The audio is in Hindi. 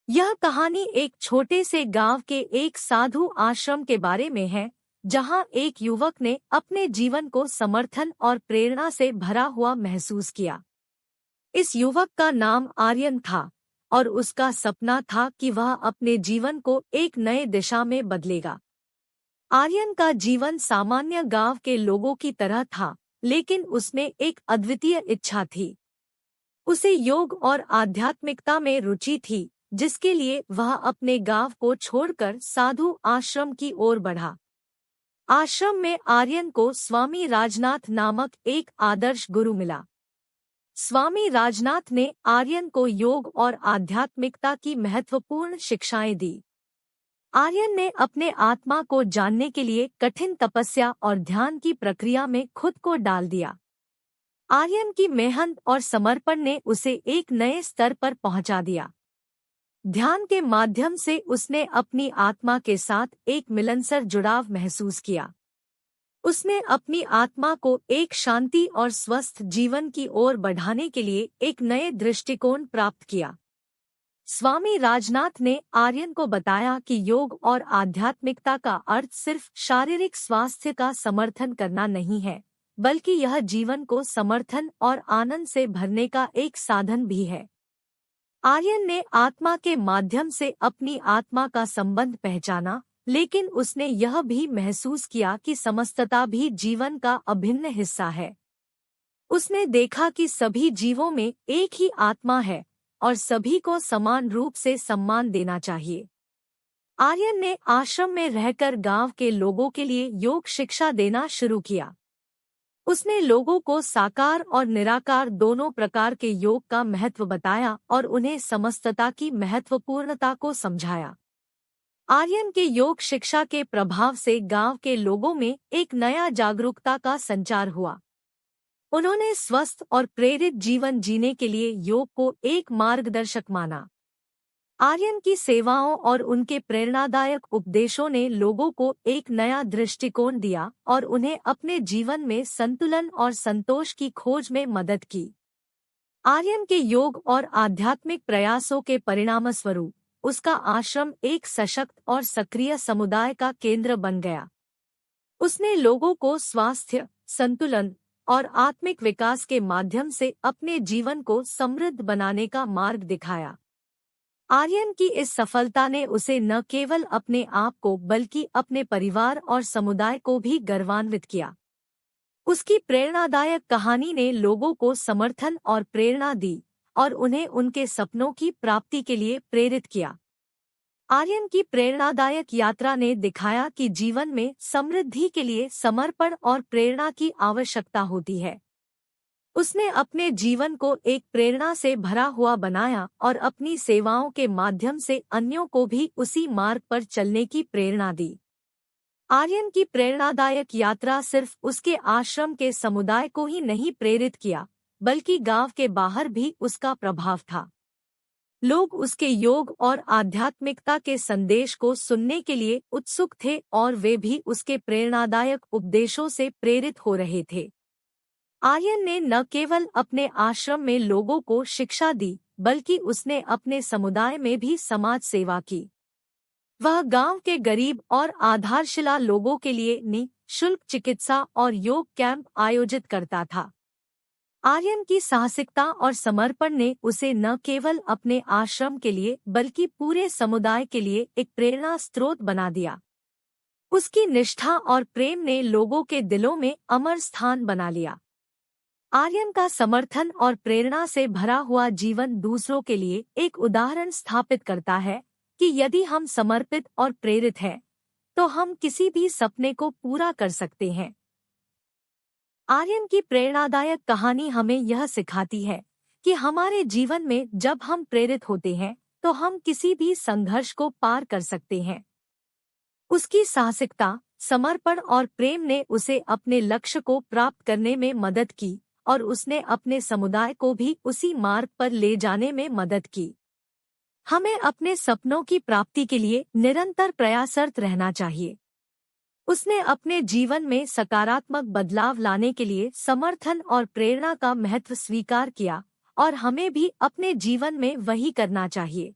यह कहानी एक छोटे से गांव के एक साधु आश्रम के बारे में है, जहां एक युवक ने अपने जीवन को समर्थन और प्रेरणा से भरा हुआ महसूस किया। इस युवक का नाम आर्यन था और उसका सपना था कि वह अपने जीवन को एक नए दिशा में बदलेगा। आर्यन का जीवन सामान्य गांव के लोगों की तरह था, लेकिन उसमें एक अद्वितीय इच्छा थी। उसे योग और आध्यात्मिकता में रुचि थी, जिसके लिए वह अपने गांव को छोड़कर साधु आश्रम की ओर बढ़ा। आश्रम में आर्यन को स्वामी राजनाथ नामक एक आदर्श गुरु मिला। स्वामी राजनाथ ने आर्यन को योग और आध्यात्मिकता की महत्वपूर्ण शिक्षाएं दी। आर्यन ने अपने आत्मा को जानने के लिए कठिन तपस्या और ध्यान की प्रक्रिया में खुद को डाल दिया। आर्यन की मेहनत और समर्पण ने उसे एक नए स्तर पर पहुंचा दिया। ध्यान के माध्यम से उसने अपनी आत्मा के साथ एक मिलनसार जुड़ाव महसूस किया। उसने अपनी आत्मा को एक शांति और स्वस्थ जीवन की ओर बढ़ाने के लिए एक नए दृष्टिकोण प्राप्त किया। स्वामी राजनाथ ने आर्यन को बताया कि योग और आध्यात्मिकता का अर्थ सिर्फ शारीरिक स्वास्थ्य का समर्थन करना नहीं है, बल्कि यह जीवन को समर्थन और आनंद से भरने का एक साधन भी है। आर्यन ने आत्मा के माध्यम से अपनी आत्मा का संबंध पहचाना, लेकिन उसने यह भी महसूस किया कि समस्तता भी जीवन का अभिन्न हिस्सा है। उसने देखा कि सभी जीवों में एक ही आत्मा है और सभी को समान रूप से सम्मान देना चाहिए। आर्यन ने आश्रम में रहकर गांव के लोगों के लिए योग शिक्षा देना शुरू किया। उसने लोगों को साकार और निराकार दोनों प्रकार के योग का महत्व बताया और उन्हें समस्तता की महत्वपूर्णता को समझाया। आर्यन के योग शिक्षा के प्रभाव से गांव के लोगों में एक नया जागरूकता का संचार हुआ। उन्होंने स्वस्थ और प्रेरित जीवन जीने के लिए योग को एक मार्गदर्शक माना। आर्यन की सेवाओं और उनके प्रेरणादायक उपदेशों ने लोगों को एक नया दृष्टिकोण दिया और उन्हें अपने जीवन में संतुलन और संतोष की खोज में मदद की। आर्यन के योग और आध्यात्मिक प्रयासों के परिणामस्वरूप उसका आश्रम एक सशक्त और सक्रिय समुदाय का केंद्र बन गया। उसने लोगों को स्वास्थ्य, संतुलन और आत्मिक विकास के माध्यम से अपने जीवन को समृद्ध बनाने का मार्ग दिखाया। आर्यन की इस सफलता ने उसे न केवल अपने आप को बल्कि अपने परिवार और समुदाय को भी गौरवान्वित किया। उसकी प्रेरणादायक कहानी ने लोगों को समर्थन और प्रेरणा दी और उन्हें उनके सपनों की प्राप्ति के लिए प्रेरित किया। आर्यन की प्रेरणादायक यात्रा ने दिखाया कि जीवन में समृद्धि के लिए समर्पण और प्रेरणा की आवश्यकता होती है। उसने अपने जीवन को एक प्रेरणा से भरा हुआ बनाया और अपनी सेवाओं के माध्यम से अन्यों को भी उसी मार्ग पर चलने की प्रेरणा दी। आर्यन की प्रेरणादायक यात्रा सिर्फ उसके आश्रम के समुदाय को ही नहीं प्रेरित किया, बल्कि गांव के बाहर भी उसका प्रभाव था। लोग उसके योग और आध्यात्मिकता के संदेश को सुनने के लिए उत्सुक थे और वे भी उसके प्रेरणादायक उपदेशों से प्रेरित हो रहे थे। आर्यन ने न केवल अपने आश्रम में लोगों को शिक्षा दी, बल्कि उसने अपने समुदाय में भी समाज सेवा की। वह गांव के गरीब और आधारशिला लोगों के लिए निःशुल्क चिकित्सा और योग कैंप आयोजित करता था। आर्यन की साहसिकता और समर्पण ने उसे न केवल अपने आश्रम के लिए बल्कि पूरे समुदाय के लिए एक प्रेरणा स्रोत बना दिया। उसकी निष्ठा और प्रेम ने लोगों के दिलों में अमर स्थान बना लिया। आर्यन का समर्थन और प्रेरणा से भरा हुआ जीवन दूसरों के लिए एक उदाहरण स्थापित करता है कि यदि हम समर्पित और प्रेरित हैं, तो हम किसी भी सपने को पूरा कर सकते हैं। आर्यन की प्रेरणादायक कहानी हमें यह सिखाती है कि हमारे जीवन में जब हम प्रेरित होते हैं, तो हम किसी भी संघर्ष को पार कर सकते हैं। उसकी साहसिकता, समर्पण और प्रेम ने उसे अपने लक्ष्य को प्राप्त करने में मदद की और उसने अपने समुदाय को भी उसी मार्ग पर ले जाने में मदद की। हमें अपने सपनों की प्राप्ति के लिए निरंतर प्रयासरत रहना चाहिए। उसने अपने जीवन में सकारात्मक बदलाव लाने के लिए समर्थन और प्रेरणा का महत्व स्वीकार किया और हमें भी अपने जीवन में वही करना चाहिए।